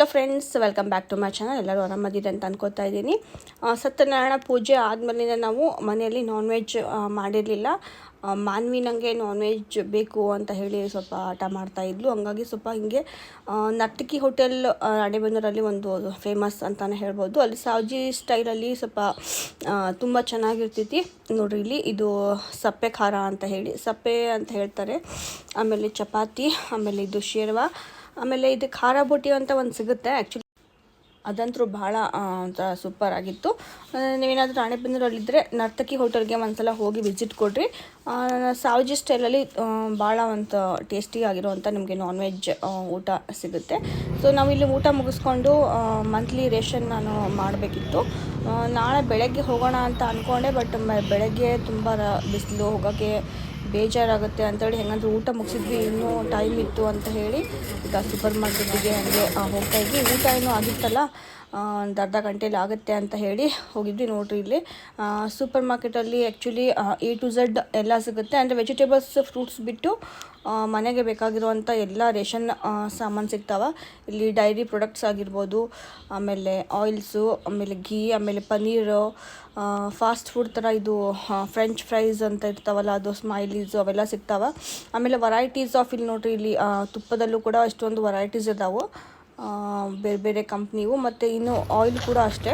Hello friends, welcome back to my channel. ಎಲ್ಲರೂ ಆರಾಮದಿದೆ ಅಂತ ಅನ್ಕೋತಾ ಇದ್ದೀನಿ. ಸತ್ಯನಾರಾಯಣ ಪೂಜೆ ಆದಮೇಲೆ ನಾವು ಮನೆಯಲ್ಲಿ ನಾನ್ ವೆಜ್ ಮಾಡಿರಲಿಲ್ಲ. ಮಾನ್ವಿ ನನಗೆ ನಾನ್ ವೆಜ್ ಬೇಕು ಅಂತ ಹೇಳಿ ಸ್ವಲ್ಪ ಆಟ ಮಾಡ್ತಾಯಿದ್ಲು. ಹಂಗಾಗಿ ಸ್ವಲ್ಪ ಹಿಂಗೆ ನರ್ತಕಿ ಹೋಟೆಲ್ ರಾಣೆಬೆನ್ನೂರಲ್ಲಿ ಒಂದು ಫೇಮಸ್ ಅಂತಲೇ ಹೇಳ್ಬೋದು. ಅಲ್ಲಿ ಸಾವ್ಜಿ ಸ್ಟೈಲಲ್ಲಿ ಸ್ವಲ್ಪ ತುಂಬ ಚೆನ್ನಾಗಿರ್ತೈತಿ ನೋಡ್ರಿ. ಇಲ್ಲಿ ಇದು ಸಪ್ಪೆ ಖಾರ ಅಂತ ಹೇಳಿ ಸಪ್ಪೆ ಅಂತ ಹೇಳ್ತಾರೆ. ಆಮೇಲೆ ಚಪಾತಿ, ಆಮೇಲೆ ಇದು ಶೇರ್ವಾ, ಆಮೇಲೆ ಇದು ಖಾರ ಬೋಟಿ ಅಂತ ಒಂದು ಸಿಗುತ್ತೆ. ಆ್ಯಕ್ಚುಲಿ ಅದಂತರೂ ಭಾಳ ಒಂಥರ ಸೂಪರ್ ಆಗಿತ್ತು. ನೀವೇನಾದರೂ ರಾಣೆಬೆನ್ನೂರಲ್ಲಿದ್ದರೆ ನರ್ತಕಿ ಹೋಟೆಲ್ಗೆ ಒಂದ್ಸಲ ಹೋಗಿ ವಿಸಿಟ್ ಕೊಡ್ರಿ. ಸಾವ್ಜಿ ಸ್ಟೈಲಲ್ಲಿ ಭಾಳ ಒಂದು ಟೇಸ್ಟಿ ಆಗಿರೋವಂಥ ನಿಮಗೆ ನಾನ್ ವೆಜ್ ಊಟ ಸಿಗುತ್ತೆ. ಸೊ ನಾವಿಲ್ಲಿ ಊಟ ಮುಗಿಸ್ಕೊಂಡು ಮಂತ್ಲಿ ರೇಷನ್ ನಾನು ಮಾಡಬೇಕಿತ್ತು. ನಾಳೆ ಬೆಳಗ್ಗೆ ಹೋಗೋಣ ಅಂತ ಅಂದ್ಕೊಂಡೆ, ಬಟ್ ಬೆಳಗ್ಗೆ ತುಂಬ ಬಿಸಿಲು, ಹೋಗೋಕ್ಕೆ ಬೇಜಾರಾಗುತ್ತೆ ಅಂತೇಳಿ ಹೆಂಗಂದ್ರೆ ಊಟ ಮುಗಿಸಿದ್ವಿ, ಇನ್ನೂ ಟೈಮ್ ಇತ್ತು ಅಂತ ಹೇಳಿ ಈಗ ಸೂಪರ್ ಮಾರ್ಕೆಟಿಗೆ ಹಾಗೆ ಹೋಗ್ತಾ ಇದ್ವಿ. ಊಟ ಏನೂ ಆಗಿತ್ತಲ್ಲ, ಒಂದು ಅರ್ಧ ಗಂಟೆಯಲ್ಲಿ ಆಗುತ್ತೆ ಅಂತ ಹೇಳಿ ಹೋಗಿದ್ವಿ. ನೋಡ್ರಿ ಇಲ್ಲಿ ಸೂಪರ್ ಮಾರ್ಕೆಟಲ್ಲಿ ಆ್ಯಕ್ಚುಲಿ A to Z ಎಲ್ಲ ಸಿಗುತ್ತೆ. ಅಂದರೆ ವೆಜಿಟೇಬಲ್ಸ್, ಫ್ರೂಟ್ಸ್ ಬಿಟ್ಟು ಮನೆಗೆ ಬೇಕಾಗಿರುವಂಥ ಎಲ್ಲ ರೇಷನ್ ಸಾಮಾನು ಸಿಗ್ತಾವೆ. ಇಲ್ಲಿ ಡೈರಿ ಪ್ರಾಡಕ್ಟ್ಸ್ ಆಗಿರ್ಬೋದು, ಆಮೇಲೆ ಆಯಿಲ್ಸು, ಆಮೇಲೆ ಘೀ, ಆಮೇಲೆ ಪನ್ನೀರು, ಫಾಸ್ಟ್ ಫುಡ್ ಥರ ಇದು ಫ್ರೆಂಚ್ ಫ್ರೈಸ್ ಅಂತ ಇರ್ತಾವಲ್ಲ, ಅದು ಸ್ಮೈಲೀಸು ಅವೆಲ್ಲ ಸಿಗ್ತಾವೆ. ಆಮೇಲೆ ವೆರೈಟೀಸ್ ಆಫ್ ಇಲ್ಲಿ ನೋಡ್ರಿ, ಇಲ್ಲಿ ತುಪ್ಪದಲ್ಲೂ ಕೂಡ ಅಷ್ಟೊಂದು ವೆರೈಟೀಸ್ ಇದಾವೆ, ಬೇರೆ ಬೇರೆ ಕಂಪ್ನಿವು. ಮತ್ತು ಇನ್ನು ಆಯಿಲ್ ಕೂಡ ಅಷ್ಟೇ.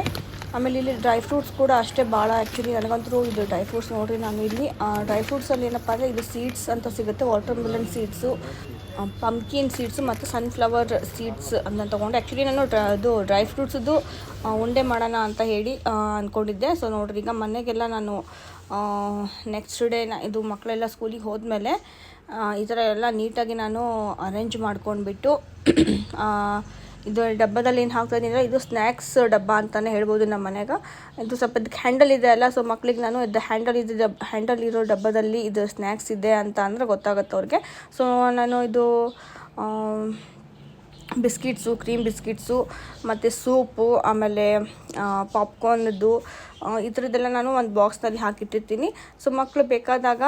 ಆಮೇಲೆ ಇಲ್ಲಿ ಡ್ರೈ ಫ್ರೂಟ್ಸ್ ಕೂಡ ಅಷ್ಟೇ ಭಾಳ. ಆ್ಯಕ್ಚುಲಿ ನನಗಂತೂ ಇದು ಡ್ರೈ ಫ್ರೂಟ್ಸ್ ನೋಡಿರಿ, ನಾನು ಇಲ್ಲಿ ಡ್ರೈ ಫ್ರೂಟ್ಸಲ್ಲಿ ಏನಪ್ಪ ಅಂದರೆ ಇದು ಸೀಡ್ಸ್ ಅಂತ ಸಿಗುತ್ತೆ. Water melon seeds, pumpkin seeds ಮತ್ತು ಸನ್ಫ್ಲವರ್ ಸೀಡ್ಸ್ ಅಂತ ತೊಗೊಂಡೆ. ಆ್ಯಕ್ಚುಲಿ ನಾನು ಅದು ಡ್ರೈ ಫ್ರೂಟ್ಸದ್ದು ಉಂಡೆ ಮಾಡೋಣ ಅಂತ ಹೇಳಿ ಅಂದ್ಕೊಂಡಿದ್ದೆ. ಸೊ ನೋಡ್ರಿ, ಈಗ ಮನೆಗೆಲ್ಲ ನಾನು ನೆಕ್ಸ್ಟ್ ಡೇ ಇದು ಮಕ್ಕಳೆಲ್ಲ ಸ್ಕೂಲಿಗೆ ಹೋದ್ಮೇಲೆ ಈ ಥರ ಎಲ್ಲ ನೀಟಾಗಿ ನಾನು ಅರೇಂಜ್ ಮಾಡ್ಕೊಂಡ್ಬಿಟ್ಟು ಇದು ಡಬ್ಬದಲ್ಲಿ ಏನು ಹಾಕ್ತಾಯಿದ್ದೀನಿ, ಇದು ಸ್ನ್ಯಾಕ್ಸ್ ಡಬ್ಬ ಅಂತಲೇ ಹೇಳ್ಬೋದು ನಮ್ಮ ಮನೆಗೆ. ಇದು ಸ್ವಲ್ಪ ಇದಕ್ಕೆ ಹ್ಯಾಂಡಲ್ ಇದೆ ಅಲ್ಲ, ಸೊ ಮಕ್ಳಿಗೆ ನಾನು ಇದು ಹ್ಯಾಂಡಲ್ ಇರೋ ಡಬ್ಬದಲ್ಲಿ ಇದು ಸ್ನ್ಯಾಕ್ಸ್ ಇದೆ ಅಂತ ಅಂದರೆ ಗೊತ್ತಾಗುತ್ತೆ ಅವ್ರಿಗೆ. ಸೊ ನಾನು ಇದು ಬಿಸ್ಕಿಟ್ಸು, ಕ್ರೀಮ್ ಬಿಸ್ಕಿಟ್ಸು, ಮತ್ತು ಸೂಪು, ಆಮೇಲೆ ಪಾಪ್ಕಾರ್ನ್ದು ಈ ಥರದ್ದೆಲ್ಲ ನಾನು ಒಂದು ಬಾಕ್ಸ್ನಲ್ಲಿ ಹಾಕಿಟ್ಟಿರ್ತೀನಿ. ಸೊ ಮಕ್ಕಳು ಬೇಕಾದಾಗ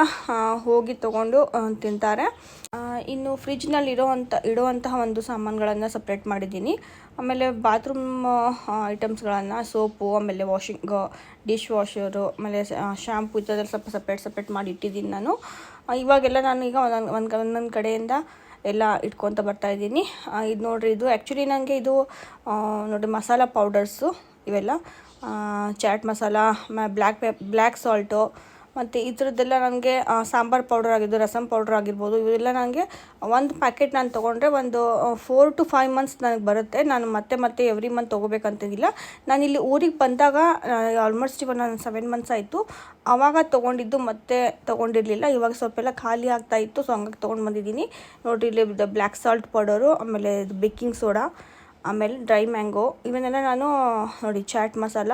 ಹೋಗಿ ತೊಗೊಂಡು ತಿಂತಾರೆ. ಇನ್ನು ಫ್ರಿಜ್ನಲ್ಲಿ ಇಡುವಂತಹ ಒಂದು ಸಾಮಾನುಗಳನ್ನು ಸಪ್ರೇಟ್ ಮಾಡಿದ್ದೀನಿ. ಆಮೇಲೆ ಬಾತ್ರೂಮ್ ಐಟಮ್ಸ್ಗಳನ್ನು, ಸೋಪು, ಆಮೇಲೆ ಡಿಶ್ ವಾಷರು, ಆಮೇಲೆ ಶ್ಯಾಂಪು ಈ ಥರದಲ್ಲಿ ಸ್ವಲ್ಪ ಸಪ್ರೇಟ್ ಮಾಡಿ ಇಟ್ಟಿದ್ದೀನಿ ನಾನು. ಇವಾಗೆಲ್ಲ ನಾನು ಈಗ ಒಂದೊಂದು ಕಡೆಯಿಂದ ಎಲ್ಲ ಇಟ್ಕೊತ ಬರ್ತಾಯಿದ್ದೀನಿ. ಇದು ನೋಡಿರಿ, ಇದು ಆ್ಯಕ್ಚುಲಿ ನನಗೆ ಇದು ನೋಡಿ ಮಸಾಲ ಪೌಡರ್ಸು ಇವೆಲ್ಲ, ಚಾಟ್ ಮಸಾಲ, ಬ್ಲ್ಯಾಕ್ ಸಾಲ್ಟು, ಮತ್ತು ಈ ಥರದ್ದೆಲ್ಲ ನನಗೆ ಸಾಂಬಾರು ಪೌಡರ್ ಆಗಿದ್ದು, ರಸಮ್ ಪೌಡರ್ ಆಗಿರ್ಬೋದು, ಇವೆಲ್ಲ ನನಗೆ ಒಂದು ಪ್ಯಾಕೆಟ್ ನಾನು ತೊಗೊಂಡ್ರೆ ಒಂದು 4 to 5 months ನನಗೆ ಬರುತ್ತೆ. ನಾನು ಮತ್ತೆ ಎವ್ರಿ ಮಂತ್ ತೊಗೋಬೇಕಂತಿಲ್ಲ. ನಾನಿಲ್ಲಿ ಊರಿಗೆ ಬಂದಾಗ ಆಲ್ಮೋಸ್ಟ್ ಇವಾಗ ನಾನು 7 months ಆಯಿತು. ಆವಾಗ ತೊಗೊಂಡಿದ್ದು ಮತ್ತೆ ತೊಗೊಂಡಿರಲಿಲ್ಲ. ಇವಾಗ ಸ್ವಲ್ಪ ಎಲ್ಲ ಖಾಲಿ ಆಗ್ತಾಯಿತ್ತು, ಸೊ ಹಂಗಾಗಿ ತೊಗೊಂಡು ಬಂದಿದ್ದೀನಿ. ನೋಡಿರಿ, ಇಲ್ಲಿ ಬ್ಲ್ಯಾಕ್ ಸಾಲ್ಟ್ ಪೌಡರು, ಆಮೇಲೆ ಇದು ಬೇಕಿಂಗ್ ಸೋಡಾ, ಆಮೇಲೆ ಡ್ರೈ ಮ್ಯಾಂಗೋ, ಇವನ್ನೆಲ್ಲ ನಾನು ನೋಡಿ ಚಾಟ್ ಮಸಾಲ.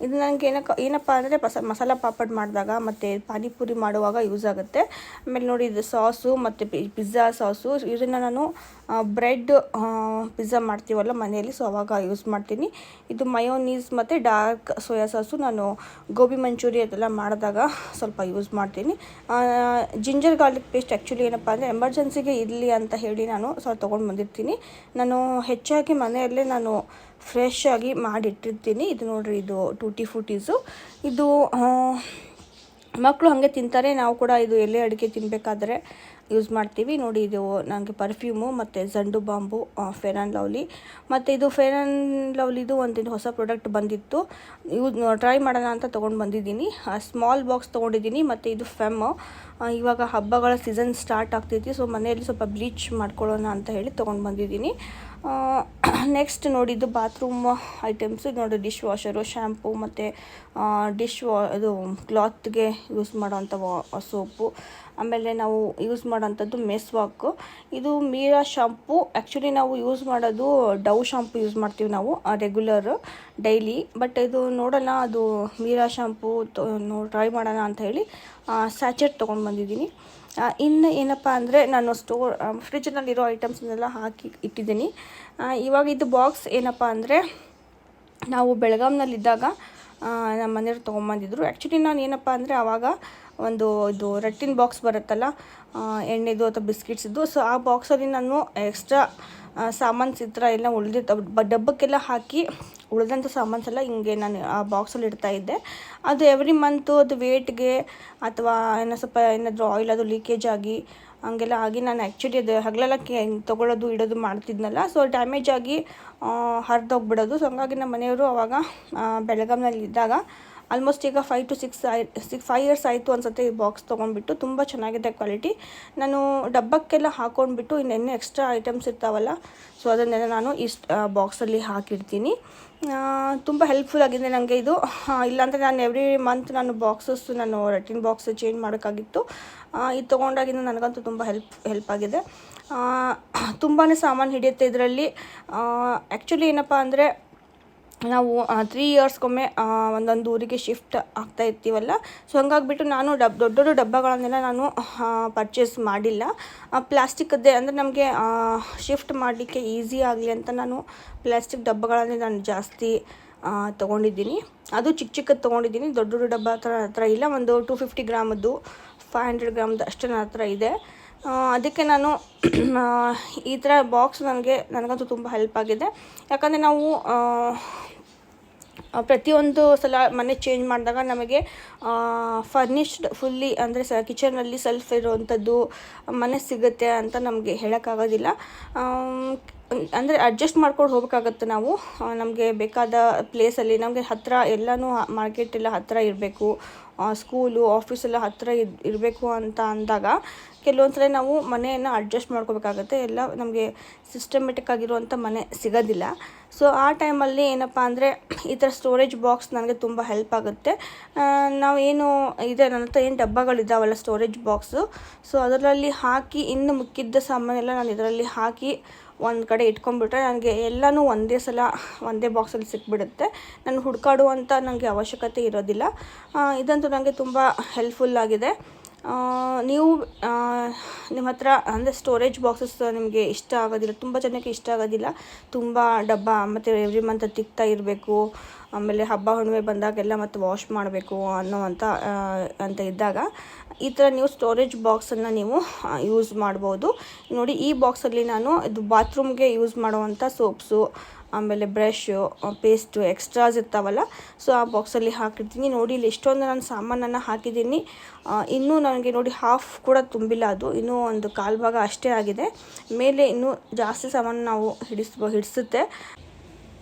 ಇದು ನನಗೆ ಏನಪ್ಪ ಅಂದರೆ ಮಸಾಲ ಪಾಪಡ್ ಮಾಡಿದಾಗ ಮತ್ತು ಪಾನಿಪುರಿ ಮಾಡುವಾಗ ಯೂಸ್ ಆಗುತ್ತೆ. ಆಮೇಲೆ ನೋಡಿ, ಇದು ಸಾಸು ಮತ್ತು ಪಿಜ್ಜಾ ಸಾಸು, ಇದನ್ನು ನಾನು ಬ್ರೆಡ್ ಪಿಜ್ಜಾ ಮಾಡ್ತೀವಲ್ಲ ಮನೆಯಲ್ಲಿ, ಸೊ ಅವಾಗ ಯೂಸ್ ಮಾಡ್ತೀನಿ. ಇದು ಮಯೋನೀಸ್ ಮತ್ತು ಡಾರ್ಕ್ ಸೋಯಾ ಸಾಸು ನಾನು ಗೋಬಿ ಮಂಚೂರಿ ಅದೆಲ್ಲ ಮಾಡಿದಾಗ ಸ್ವಲ್ಪ ಯೂಸ್ ಮಾಡ್ತೀನಿ. ಜಿಂಜರ್ ಗಾರ್ಲಿಕ್ ಪೇಸ್ಟ್ ಆ್ಯಕ್ಚುಲಿ ಏನಪ್ಪ ಅಂದರೆ ಎಮರ್ಜೆನ್ಸಿಗೆ ಇರಲಿ ಅಂತ ಹೇಳಿ ನಾನು ಸ್ವಲ್ಪ ತೊಗೊಂಡು ಬಂದಿರ್ತೀನಿ. ನಾನು ಹೆಚ್ಚಾಗಿ ಮನೆಯಲ್ಲೇ ನಾನು ಫ್ರೆಶ್ ಆಗಿ ಮಾಡಿಟ್ಟಿರ್ತೀನಿ. ಇದು ನೋಡಿರಿ, ಇದು ಟೂಟಿ ಫ್ರೂಟೀಸು. ಇದು ಮಕ್ಕಳು ಹಾಗೆ ತಿಂತಾರೆ, ನಾವು ಕೂಡ ಇದು ಎಲೆ ಅಡಿಕೆ ತಿನ್ನಬೇಕಾದ್ರೆ ಯೂಸ್ ಮಾಡ್ತೀವಿ. ನೋಡಿ, ಇದು ನನಗೆ ಪರ್ಫ್ಯೂಮು ಮತ್ತು ಜಂಡು ಬಾಂಬು, ಫೇರ್ ಆ್ಯಂಡ್ ಲವ್ಲಿ. ಮತ್ತು ಇದು ಫೇರ್ ಆ್ಯಂಡ್ ಲವ್ಲಿದು ಒಂದು ಹೊಸ ಪ್ರಾಡಕ್ಟ್ ಬಂದಿತ್ತು, ಟ್ರೈ ಮಾಡೋಣ ಅಂತ ತೊಗೊಂಡು ಬಂದಿದ್ದೀನಿ. ಸ್ಮಾಲ್ ಬಾಕ್ಸ್ ತೊಗೊಂಡಿದ್ದೀನಿ. ಮತ್ತು ಇದು ಇವಾಗ ಹಬ್ಬಗಳ ಸೀಸನ್ ಸ್ಟಾರ್ಟ್ ಆಗ್ತೈತಿ, ಸೊ ಮನೆಯಲ್ಲಿ ಸ್ವಲ್ಪ ಬ್ಲೀಚ್ ಮಾಡ್ಕೊಳ್ಳೋಣ ಅಂತ ಹೇಳಿ ತೊಗೊಂಡು ಬಂದಿದ್ದೀನಿ. ನೆಕ್ಸ್ಟ್ ನೋಡಿ, ಇದು ಬಾತ್ರೂಮ್ ಐಟಮ್ಸು. ಇದು ನೋಡಿ, ಡಿಶ್ ವಾಷರು, ಶ್ಯಾಂಪು, ಮತ್ತು ಇದು ಕ್ಲಾತ್ಗೆ ಯೂಸ್ ಮಾಡೋವಂಥ ಸೋಪು. ಆಮೇಲೆ ನಾವು ಯೂಸ್ ಮಾಡೋಂಥದ್ದು ಮೆಸ್ವಾಕು. ಇದು ಮೀರಾ ಶಾಂಪು. ಆ್ಯಕ್ಚುಲಿ ನಾವು ಯೂಸ್ ಮಾಡೋದು ಡವ್ ಶಾಂಪು ಯೂಸ್ ಮಾಡ್ತೀವಿ ನಾವು ರೆಗ್ಯುಲರ್ ಡೈಲಿ. ಬಟ್ ಇದು ನೋಡೋಣ, ಅದು ಮೀರಾ ಶಾಂಪು ಟ್ರೈ ಮಾಡೋಣ ಅಂತ ಹೇಳಿ ಸ್ಯಾಚೆಟ್ ತೊಗೊಂಡು ಬಂದಿದ್ದೀನಿ. ಇನ್ನು ಏನಪ್ಪ ಅಂದರೆ ನಾನು ಫ್ರಿಜ್ನಲ್ಲಿರೋ ಐಟಮ್ಸ್ನೆಲ್ಲ ಹಾಕಿ ಇಟ್ಟಿದ್ದೀನಿ. ಇವಾಗ ಇದು ಬಾಕ್ಸ್ ಏನಪ್ಪ ಅಂದರೆ ನಾವು ಬೆಳಗಾಂನಲ್ಲಿದ್ದಾಗ ನಮ್ಮ ಮನೆಯವ್ರು ತೊಗೊಂಬಂದಿದ್ರು. ಆ್ಯಕ್ಚುಲಿ ನಾನು ಏನಪ್ಪ ಅಂದರೆ ಆವಾಗ ಇದು ರಟ್ಟಿನ ಬಾಕ್ಸ್ ಬರುತ್ತಲ್ಲ, ಎಣ್ಣೆದು ಅಥವಾ ಬಿಸ್ಕಿಟ್ಸಿದ್ದು, ಸೊ ಆ ಬಾಕ್ಸಲ್ಲಿ ನಾನು ಎಕ್ಸ್ಟ್ರಾ ಸಾಮಾನ್ಸ್ ಈ ಥರ ಎಲ್ಲ ಉಳಿದಿರ್ತಾವೆ ಡಬ್ಬಕ್ಕೆಲ್ಲ ಹಾಕಿ ಉಳಿದಂಥ ಸಾಮಾನ್ಸ್ ಎಲ್ಲ ಹಿಂಗೆ ನಾನು ಆ ಬಾಕ್ಸಲ್ಲಿ ಇಡ್ತಾಯಿದ್ದೆ. ಅದು ಎವ್ರಿ ಮಂತು ಅದು ವೇಟ್ಗೆ ಅಥವಾ ಏನೋ ಸ್ವಲ್ಪ ಏನಾದರೂ ಆಯಿಲ್ ಅದು ಲೀಕೇಜ್ ಆಗಿ ಹಂಗೆಲ್ಲ ಆಗಿ ನಾನು ಆ್ಯಕ್ಚುಲಿ ಅದು ಹಗಲೆಲ್ಲ ತೊಗೊಳ್ಳೋದು ಇಡೋದು ಮಾಡ್ತಿದ್ನಲ್ಲ, ಸೊ ಡ್ಯಾಮೇಜ್ ಆಗಿ ಹರಿದೋಗ್ಬಿಡೋದು. ಸೊ ಹಂಗಾಗಿ ನಮ್ಮ ಮನೆಯವರು ಅವಾಗ ಬೆಳಗಾಂನಲ್ಲಿ ಇದ್ದಾಗ ಆಲ್ಮೋಸ್ಟ್ ಈಗ 5 to 6 ಇಯರ್ಸ್ ಆಯಿತು ಅನ್ಸುತ್ತೆ ಈ ಬಾಕ್ಸ್ ತೊಗೊಂಡ್ಬಿಟ್ಟು. ತುಂಬ ಚೆನ್ನಾಗಿದೆ ಕ್ವಾಲಿಟಿ. ನಾನು ಡಬ್ಬಕ್ಕೆಲ್ಲ ಹಾಕ್ಕೊಂಡ್ಬಿಟ್ಟು ಇನ್ನೇನು ಎಕ್ಸ್ಟ್ರಾ ಐಟಮ್ಸ್ ಇರ್ತಾವಲ್ಲ, ಸೊ ಅದನ್ನೆಲ್ಲ ನಾನು ಈ ಬಾಕ್ಸಲ್ಲಿ ಹಾಕಿರ್ತೀನಿ. ತುಂಬ ಹೆಲ್ಪ್ಫುಲ್ ಆಗಿದೆ ನನಗೆ ಇದು. ಇಲ್ಲಾಂದರೆ ನಾನು ಎವ್ರಿ ಮಂತ್ ನಾನು ರಟ್ಟಿನ ಬಾಕ್ಸ್ ಚೇಂಜ್ ಮಾಡೋಕ್ಕಾಗಿತ್ತು. ಇದು ತೊಗೊಂಡಾಗಿಂದ ನನಗಂತೂ ತುಂಬ ಹೆಲ್ಪ್ ಆಗಿದೆ. ತುಂಬಾ ಸಾಮಾನು ಹಿಡಿಯುತ್ತೆ ಇದರಲ್ಲಿ. ಆ್ಯಕ್ಚುಲಿ ಏನಪ್ಪ ಅಂದರೆ ನಾವು 3 ಇಯರ್ಸ್ಗೊಮ್ಮೆ ಒಂದೊಂದು ಊರಿಗೆ ಶಿಫ್ಟ್ ಆಗ್ತಾ ಇರ್ತೀವಲ್ಲ, ಸೊ ಹಂಗಾಗಿಬಿಟ್ಟು ನಾನು ದೊಡ್ಡ ದೊಡ್ಡ ಡಬ್ಬಗಳನ್ನೆಲ್ಲ ನಾನು ಪರ್ಚೇಸ್ ಮಾಡಿಲ್ಲ. ಪ್ಲಾಸ್ಟಿಕ್ಕದ್ದೇ ಅಂದರೆ ನಮಗೆ ಶಿಫ್ಟ್ ಮಾಡಲಿಕ್ಕೆ ಈಸಿ ಆಗಲಿ ಅಂತ ನಾನು ಪ್ಲಾಸ್ಟಿಕ್ ಡಬ್ಬಗಳನ್ನೇ ನಾನು ಜಾಸ್ತಿ ತೊಗೊಂಡಿದ್ದೀನಿ. ಅದು ಚಿಕ್ಕದು ತೊಗೊಂಡಿದ್ದೀನಿ. ದೊಡ್ಡ ದೊಡ್ಡ ಡಬ್ಬ ಹತ್ರ ಇಲ್ಲ. ಒಂದು 250 ಗ್ರಾಮದ್ದು 500 ಗ್ರಾಮ್ದು ಅಷ್ಟೇ ನನ್ನ ಹತ್ರ ಇದೆ. ಅದಕ್ಕೆ ನಾನು ಈ ಥರ ಬಾಕ್ಸ್ ನನಗಂತೂ ತುಂಬ ಹೆಲ್ಪ್ ಆಗಿದೆ. ಯಾಕಂದರೆ ನಾವು ಪ್ರತಿಯೊಂದು ಸಲ ಮನೆ ಚೇಂಜ್ ಮಾಡಿದಾಗ ನಮಗೆ ಫರ್ನಿಷ್ಡ್ ಫುಲ್ಲಿ ಅಂದರೆ ಕಿಚನಲ್ಲಿ ಸೆಲ್ಫ್ ಇರುವಂಥದ್ದು ಮನೆ ಸಿಗುತ್ತೆ ಅಂತ ನಮಗೆ ಹೇಳೋಕ್ಕಾಗೋದಿಲ್ಲ. ಅಂದರೆ ಅಡ್ಜಸ್ಟ್ ಮಾಡ್ಕೊಂಡು ಹೋಗಬೇಕಾಗತ್ತೆ ನಾವು. ನಮಗೆ ಬೇಕಾದ ಪ್ಲೇಸಲ್ಲಿ ನಮಗೆ ಹತ್ತಿರ ಎಲ್ಲನೂ ಮಾರ್ಕೆಟ್ ಎಲ್ಲ ಹತ್ತಿರ ಇರಬೇಕು, ಸ್ಕೂಲು ಆಫೀಸೆಲ್ಲ ಹತ್ತಿರ ಇರಬೇಕು ಅಂತ ಅಂದಾಗ ಕೆಲವೊಂದು ಸಲ ನಾವು ಮನೆಯನ್ನು ಅಡ್ಜಸ್ಟ್ ಮಾಡ್ಕೋಬೇಕಾಗತ್ತೆ. ಎಲ್ಲ ನಮಗೆ ಸಿಸ್ಟಮೆಟಿಕ್ ಆಗಿರುವಂಥ ಮನೆ ಸಿಗೋದಿಲ್ಲ. ಸೊ ಆ ಟೈಮಲ್ಲಿ ಏನಪ್ಪ ಅಂದರೆ ಈ ಥರ ಸ್ಟೋರೇಜ್ ಬಾಕ್ಸ್ ನನಗೆ ತುಂಬ ಹೆಲ್ಪ್ ಆಗುತ್ತೆ. ನಾವೇನು ಇದೆ ನನ್ನ ಹತ್ರ ಏನು ಡಬ್ಬಗಳಿದ್ದಾವಲ್ಲ ಸ್ಟೋರೇಜ್ ಬಾಕ್ಸು, ಸೊ ಅದರಲ್ಲಿ ಹಾಕಿ ಇನ್ನು ಮಿಕ್ಕಿದ್ದ ಸಾಮಾನೆಲ್ಲ ನಾನು ಇದರಲ್ಲಿ ಹಾಕಿ ಒಂದು ಕಡೆ ಇಟ್ಕೊಂಡ್ಬಿಟ್ರೆ ನನಗೆ ಎಲ್ಲನೂ ಒಂದೇ ಬಾಕ್ಸಲ್ಲಿ ಸಿಕ್ಬಿಡುತ್ತೆ. ನಾನು ಹುಡುಕಾಡುವಂಥ ನನಗೆ ಅವಶ್ಯಕತೆ ಇರೋದಿಲ್ಲ. ಇದಂತೂ ನನಗೆ ತುಂಬ ಹೆಲ್ಪ್ಫುಲ್ ಆಗಿದೆ. ನೀವು ನಿಮ್ಮ ಹತ್ರ ಅಂದರೆ ಸ್ಟೋರೇಜ್ ಬಾಕ್ಸಸ್ ನಿಮಗೆ ಇಷ್ಟ ಆಗೋದಿಲ್ಲ, ತುಂಬ ಜನಕ್ಕೆ ಇಷ್ಟ ಆಗೋದಿಲ್ಲ. ತುಂಬ ಡಬ್ಬ ಮತ್ತು ಎವ್ರಿ ಮಂತ್ ತಿಕ್ತಾ ಇರಬೇಕು, ಆಮೇಲೆ ಹಬ್ಬ ಹುಣ್ಣಿಮೆ ಬಂದಾಗೆಲ್ಲ ಮತ್ತು ವಾಶ್ ಮಾಡಬೇಕು ಅಂತ ಇದ್ದಾಗ ಈ ಥರ ನೀವು ಸ್ಟೋರೇಜ್ ಬಾಕ್ಸನ್ನು ನೀವು ಯೂಸ್ ಮಾಡ್ಬೋದು. ನೋಡಿ, ಈ ಬಾಕ್ಸಲ್ಲಿ ನಾನು ಇದು ಬಾತ್ರೂಮ್ಗೆ ಯೂಸ್ ಮಾಡುವಂಥ ಸೋಪ್ಸು, ಆಮೇಲೆ ಬ್ರಷು, ಪೇಸ್ಟು ಎಕ್ಸ್ಟ್ರಾಸ್ ಇರ್ತಾವಲ್ಲ, ಸೊ ಆ ಬಾಕ್ಸಲ್ಲಿ ಹಾಕಿರ್ತೀನಿ. ನೋಡಿ, ಇಲ್ಲಿ ಎಷ್ಟೊಂದು ನಾನು ಸಾಮಾನನ್ನು ಹಾಕಿದ್ದೀನಿ. ಇನ್ನೂ ನನಗೆ ನೋಡಿ ಹಾಫ್ ಕೂಡ ತುಂಬಿಲ್ಲ, ಅದು ಇನ್ನೂ ಒಂದು ಕಾಲು ಭಾಗ ಅಷ್ಟೇ ಆಗಿದೆ. ಮೇಲೆ ಇನ್ನೂ ಜಾಸ್ತಿ ಸಾಮಾನು ನಾವು ಹಿಡಿಸುತ್ತೆ.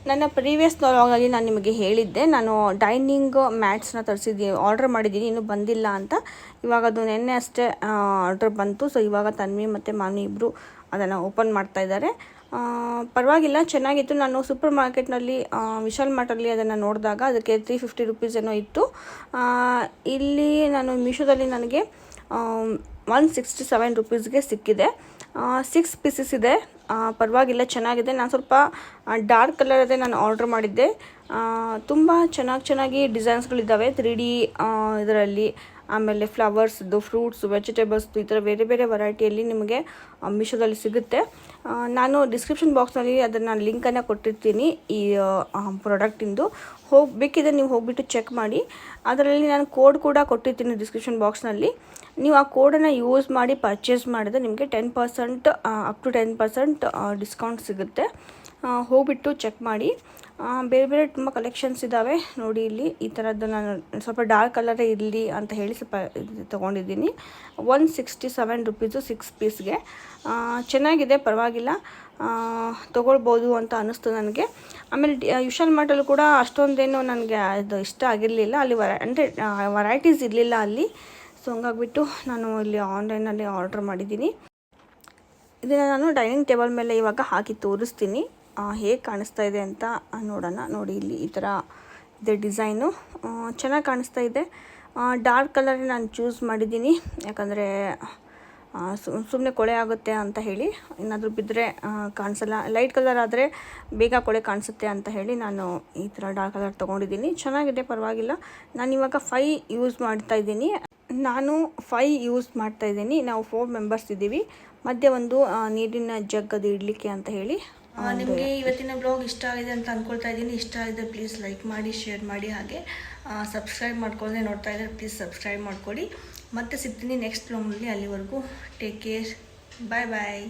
ನನ್ನ ಪ್ರೀವಿಯಸ್ ವ್ಲಾಗಲ್ಲಿ ನಾನು ನಿಮಗೆ ಹೇಳಿದ್ದೆ, ನಾನು ಡೈನಿಂಗ್ ಮ್ಯಾಟ್ಸ್ನ ಆರ್ಡರ್ ಮಾಡಿದ್ದೀನಿ, ಇನ್ನೂ ಬಂದಿಲ್ಲ ಅಂತ. ಇವಾಗ ಅದು ನೆನ್ನೆ ಅಷ್ಟೇ ಆರ್ಡರ್ ಬಂತು. ಸೊ ಇವಾಗ ತನ್ವಿ ಮತ್ತು ಮಾನು ಇಬ್ಬರು ಅದನ್ನು ಓಪನ್ ಮಾಡ್ತಾ ಇದ್ದಾರೆ. ಪರವಾಗಿಲ್ಲ, ಚೆನ್ನಾಗಿತ್ತು. ನಾನು ಸೂಪರ್ ಮಾರ್ಕೆಟ್ನಲ್ಲಿ ವಿಶಾಲ್ ಮಾರ್ಟಲ್ಲಿ ಅದನ್ನು ನೋಡಿದಾಗ ಅದಕ್ಕೆ 350 ರುಪೀಸ್ ಏನೋ ಇತ್ತು. ಇಲ್ಲಿ ನಾನು ಮೀಶೋದಲ್ಲಿ ನನಗೆ 167 ರುಪೀಸ್ಗೆ ಸಿಕ್ಕಿದೆ. 6 ಪೀಸಸ್ ಇದೆ. ಪರವಾಗಿಲ್ಲ, ಚೆನ್ನಾಗಿದೆ. ನಾನು ಸ್ವಲ್ಪ ಡಾರ್ಕ್ ಕಲರದೇ ನಾನು ಆರ್ಡ್ರ್ ಮಾಡಿದ್ದೆ. ತುಂಬ ಚೆನ್ನಾಗಿ ಡಿಸೈನ್ಸ್ಗಳಿದ್ದಾವೆ 3D ಇದರಲ್ಲಿ. ಆಮೇಲೆ ಫ್ಲವರ್ಸ್ದು, ಫ್ರೂಟ್ಸು, ವೆಜಿಟೇಬಲ್ಸ್ದು ಈ ಥರ ಬೇರೆ ಬೇರೆ ವೆರೈಟಿಯಲ್ಲಿ ನಿಮಗೆ ಮೀಶೋದಲ್ಲಿ ಸಿಗುತ್ತೆ. ನಾನು ಡಿಸ್ಕ್ರಿಪ್ಷನ್ ಬಾಕ್ಸ್ನಲ್ಲಿ ಅದನ್ನು ಲಿಂಕನ್ನು ಕೊಟ್ಟಿರ್ತೀನಿ ಈ ಪ್ರಾಡಕ್ಟಿಂದು. ಬೇಕಿದ್ರೆ ನೀವು ಹೋಗಿಬಿಟ್ಟು ಚೆಕ್ ಮಾಡಿ. ಅದರಲ್ಲಿ ನಾನು ಕೋಡ್ ಕೂಡ ಕೊಟ್ಟಿರ್ತೀನಿ ಡಿಸ್ಕ್ರಿಪ್ಷನ್ ಬಾಕ್ಸ್ನಲ್ಲಿ. ನೀವು ಆ ಕೋಡನ್ನು ಯೂಸ್ ಮಾಡಿ ಪರ್ಚೇಸ್ ಮಾಡಿದ್ರೆ ನಿಮಗೆ 10% ಅಪ್ ಟು 10% ಡಿಸ್ಕೌಂಟ್ ಸಿಗುತ್ತೆ. ಹೋಗ್ಬಿಟ್ಟು ಚೆಕ್ ಮಾಡಿ. ಬೇರೆ ಬೇರೆ ತುಂಬ ಕಲೆಕ್ಷನ್ಸ್ ಇದ್ದಾವೆ ನೋಡಿ. ಇಲ್ಲಿ ಈ ಥರದ್ದು ನಾನು ಸ್ವಲ್ಪ ಡಾರ್ಕ್ ಕಲರೇ ಇರಲಿ ಅಂತ ಹೇಳಿ ಸ್ವಲ್ಪ ತೊಗೊಂಡಿದ್ದೀನಿ. 167 ರುಪೀಸು 6 ಪೀಸ್ಗೆ. ಚೆನ್ನಾಗಿದೆ, ಪರವಾಗಿಲ್ಲ, ತೊಗೊಳ್ಬೋದು ಅಂತ ಅನ್ನಿಸ್ತು ನನಗೆ. ಆಮೇಲೆ ವಿಶಾಲ್ ಮಾರ್ಟಲ್ಲೂ ಕೂಡ ಅಷ್ಟೊಂದೇನು ನನಗೆ ಅದು ಇಷ್ಟ ಆಗಿರಲಿಲ್ಲ. ಅಲ್ಲಿ ವೆರೈಟೀಸ್ ಇರಲಿಲ್ಲ ಅಲ್ಲಿ. ಸೊ ಹಂಗಾಗ್ಬಿಟ್ಟು ನಾನು ಇಲ್ಲಿ ಆನ್ಲೈನಲ್ಲಿ ಆರ್ಡ್ರ್ ಮಾಡಿದ್ದೀನಿ. ಇದನ್ನು ನಾನು ಡೈನಿಂಗ್ ಟೇಬಲ್ ಮೇಲೆ ಇವಾಗ ಹಾಕಿ ತೋರಿಸ್ತೀನಿ, ಹೇಗೆ ಕಾಣಿಸ್ತಾ ಇದೆ ಅಂತ ನೋಡೋಣ. ನೋಡಿ, ಇಲ್ಲಿ ಈ ಥರ ಇದೆ ಡಿಸೈನು, ಚೆನ್ನಾಗಿ ಕಾಣಿಸ್ತಾ ಇದೆ. ಡಾರ್ಕ್ ಕಲರ್ ನಾನು ಚೂಸ್ ಮಾಡಿದ್ದೀನಿ, ಯಾಕಂದರೆ ಸುಮ್ಮನೆ ಕೊಳೆ ಆಗುತ್ತೆ ಅಂತ ಹೇಳಿ. ಏನಾದರೂ ಬಿದ್ದರೆ ಕಾಣಿಸಲ್ಲ. ಲೈಟ್ ಕಲರ್ ಆದರೆ ಬೇಗ ಕೊಳೆ ಕಾಣಿಸುತ್ತೆ ಅಂತ ಹೇಳಿ ನಾನು ಈ ಥರ ಡಾರ್ಕ್ ಕಲರ್ ತೊಗೊಂಡಿದ್ದೀನಿ. ಚೆನ್ನಾಗಿದೆ, ಪರವಾಗಿಲ್ಲ. ನಾನು ಇವಾಗ 5 ಯೂಸ್ ಮಾಡ್ತಾಯಿದ್ದೀನಿ. ನಾವು 4 ಮೆಂಬರ್ಸ್ ಇದ್ದೀವಿ. ಮಧ್ಯೆ ಒಂದು ನೀರಿನ ಜಗ್ ಅದು ಇಡಲಿಕ್ಕೆ ಅಂತ ಹೇಳಿ. ನಿಮಗೆ ಇವತ್ತಿನ ಬ್ಲಾಗ್ ಇಷ್ಟ ಆಗಿದೆ ಅಂತ ಅಂದ್ಕೊಳ್ತಾ ಇದ್ದೀನಿ. ಇಷ್ಟ ಆಗಿದೆ ಪ್ಲೀಸ್ ಲೈಕ್ ಮಾಡಿ, ಶೇರ್ ಮಾಡಿ, ಹಾಗೆ ಸಬ್ಸ್ಕ್ರೈಬ್ ಮಾಡ್ಕೊಳ್ಳದೆ ನೋಡ್ತಾ ಇದ್ದಾರೆ ಪ್ಲೀಸ್ ಸಬ್ಸ್ಕ್ರೈಬ್ ಮಾಡ್ಕೊಳ್ಳಿ. ಮತ್ತೆ ಸಿಗ್ತೀನಿ ನೆಕ್ಸ್ಟ್ ಬ್ಲಾಗ್ನಲ್ಲಿ. ಅಲ್ಲಿವರೆಗೂ ಟೇಕ್ ಕೇರ್, ಬಾಯ್ ಬಾಯ್.